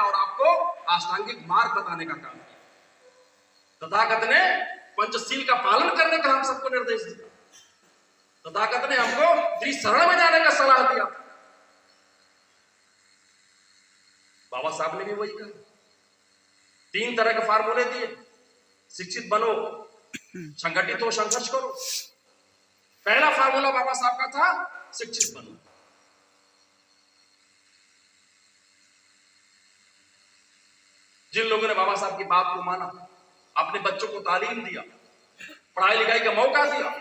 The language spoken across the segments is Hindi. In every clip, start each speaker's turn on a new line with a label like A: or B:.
A: और आपको अष्टांगिक मार्ग बताने का काम किया। तथागत ने पंचशील का पालन करने का हम सबको निर्देश दिया। तथागत ने हमको त्रिशरण में जाने का सलाह दिया। बाबा साहब ने भी वही कहा। 3 तरह के फार्मूले दिए। शिक्षित बनो, संगठित हो, संघर्ष करो। पहला फार्मूला बाबा साहब का था शिक्षित बनो। जिन लोगों ने बाबा साहब की बात को माना, अपने बच्चों को तालीम दिया, पढ़ाई लिखाई का मौका दिया,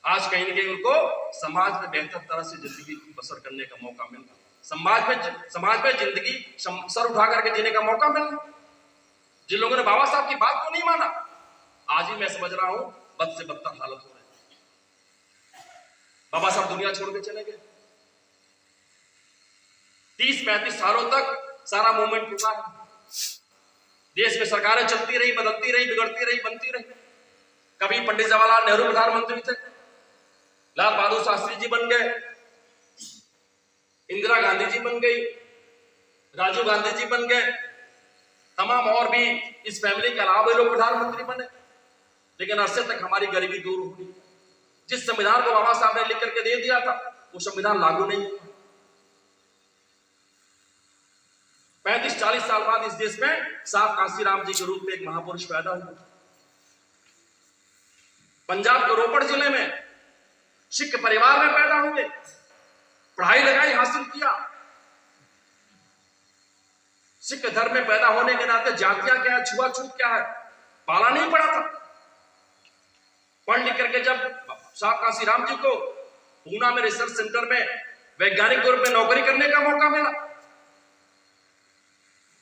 A: आज कहीं न कहीं उनको समाज में बेहतर तरह से जिंदगी बसर करने का मौका मिल रहा। समाज में जिंदगी सर उठा करके जीने का मौका मिल रहा। जिन लोगों ने बाबा साहब की बात को नहीं माना, आज ही मैं समझ रहा हूं बद से बदतर हालत हो रही है। बाबा साहब दुनिया छोड़ के चले गए। 30-35 सालों तक सारा मूवमेंट रुका। देश में सरकारें चलती रही, बदलती रही, बिगड़ती रही, बनती रही। कभी पंडित जवाहरलाल नेहरू प्रधानमंत्री थे, लाल बहादुर शास्त्री जी बन गए, इंदिरा गांधी जी बन गई, राजीव गांधी जी बन गए, तमाम और भी इस फैमिली के अलावा लोग प्रधानमंत्री बने। लेकिन अरसे तक हमारी गरीबी दूर हुई। जिस संविधान को बाबा साहब ने लिख करके दे दिया था, वो संविधान लागू नहीं हुआ। 35-40 साल बाद इस देश में साहब कांसीराम जी के रूप में एक महापुरुष पैदा हुआ। पंजाब के रोपड़ जिले में सिख परिवार में पैदा हुए, पढ़ाई लिखाई हासिल किया। सिख धर्म में पैदा होने के नाते जातियां क्या है, छुआछूत क्या है, पाला नहीं पड़ा था। पढ़ लिख करके जब साहब कांसीराम जी को पूना में रिसर्च सेंटर में वैज्ञानिक के रूप में नौकरी करने का मौका मिला,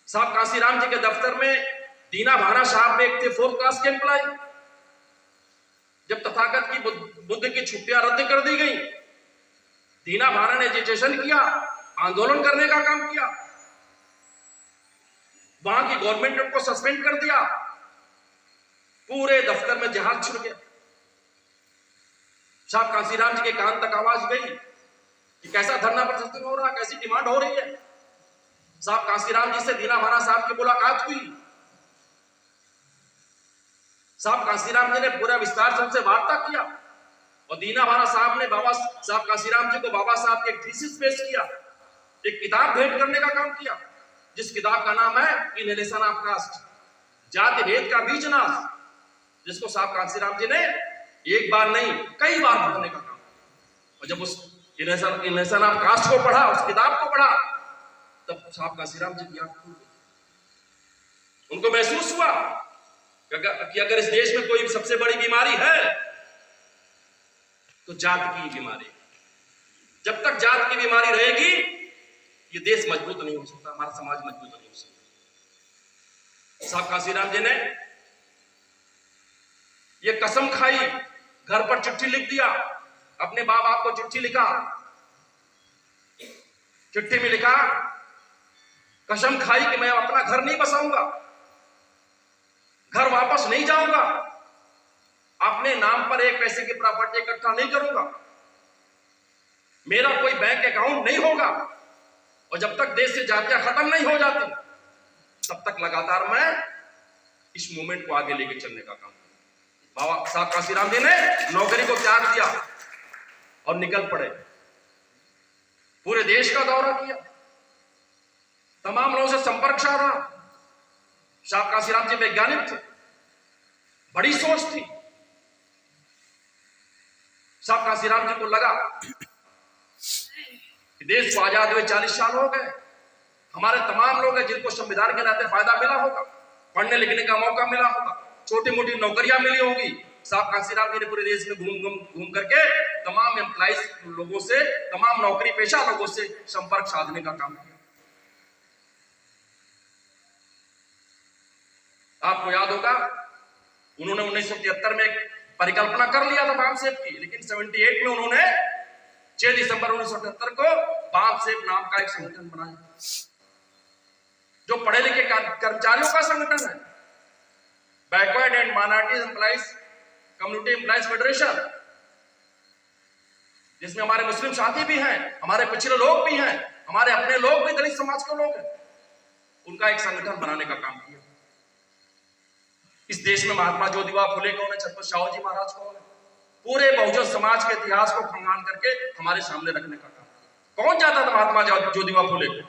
A: साहब कांसीराम जी के दफ्तर में दीना भाना साहब में एक थे 4th क्लास के एम्प्लॉय। जब तथागत की बुद्ध की छुट्टियां रद्द कर दी गई, दीना भाना ने एजिटेशन किया, आंदोलन करने का काम किया। वहां की गवर्नमेंट ने उनको सस्पेंड कर दिया। पूरे दफ्तर में जहाज छिड़ गया। साहब कांसीराम जी के कान तक आवाज गई कि कैसा धरना प्रदर्शन हो रहा, कैसी डिमांड हो रही है। साहब कांसीराम जी से दीना भाना साहब की मुलाकात हुई। साहब कांसीराम जी ने पूरा विस्तार से उनसे वार्ता किया और दीना भाना साहब ने बाबा साहब कांसीराम जी को बाबा साहब के एक थीसिस पेश किया, एक किताब भेंट करने का काम किया, जिस किताब का नाम है इनहेलेशन ऑफ कास्ट, जाति भेद का बीज नाश, जिसको साहब कांसीराम जी ने एक बार नहीं कई बार पढ़ने का काम किया। और जब उस इनहेलेशन ऑफ कास्ट को पढ़ा, उस किताब को पढ़ा, तब साहब कांसीराम जी की आंख खुल गई। उनको महसूस हुआ कि अगर इस देश में कोई सबसे बड़ी बीमारी है तो जात की बीमारी। जब तक जात की बीमारी रहेगी, ये देश मजबूत नहीं हो सकता, हमारा समाज मजबूत नहीं हो सकता। साहब कांसीराम जी ने ये कसम खाई, घर पर चिट्ठी लिख दिया, अपने मां बाप को चिट्ठी लिखा। चिट्ठी में लिखा, कसम खाई कि मैं अपना घर नहीं बसाऊंगा, घर वापस नहीं जाऊंगा, अपने नाम पर एक पैसे की प्रॉपर्टी इकट्ठा नहीं करूंगा, मेरा कोई बैंक अकाउंट नहीं होगा, और जब तक देश से जातियां खत्म नहीं हो जाती तब तक लगातार मैं इस मूवमेंट को आगे लेके चलने का काम करूंगा। बाबा साहब कांसीराम जी ने नौकरी को त्याग दिया और निकल पड़े। पूरे देश का दौरा किया, तमाम लोगों से संपर्क साधा। साहब कांसीराम जी वैज्ञानिक थे, बड़ी सोच थी। साहब कांसीराम जी को लगा कि देश को आजाद हुए 40 साल हो गए, हमारे तमाम लोग हैं जिनको संविधान के नाते फायदा मिला होगा, पढ़ने लिखने का मौका मिला होगा, छोटी मोटी नौकरियां मिली होगी। साहब कांसीराम जी ने पूरे देश में घूम करके तमाम एम्प्लॉइज लोगों से, तमाम नौकरी पेशा लोगों से संपर्क साधने का काम किया। आपको याद होगा, उन्होंने 1973 में एक परिकल्पना कर लिया था बामसेब की, लेकिन 78 में उन्होंने 6 दिसंबर 1978 को बामसेब नाम का एक संगठन बनाया, जो पढ़े लिखे कर्मचारियों का संगठन है, backward and minority employees community employees federation, जिसमें हमारे मुस्लिम साथी भी हैं, हमारे पिछड़े लोग भी हैं, हमारे अपने लोग भी दलित समाज के लोग हैं। उनका एक संगठन बनाने का काम किया। इस देश में महात्मा ज्योतिबा फुले कौन है, छत्रपति शाहू जी महाराज कौन है, पूरे बहुजन समाज के इतिहास को खंगाल करके हमारे सामने रखने का काम। कौन चाहता था महात्मा ज्योतिबा फुले को?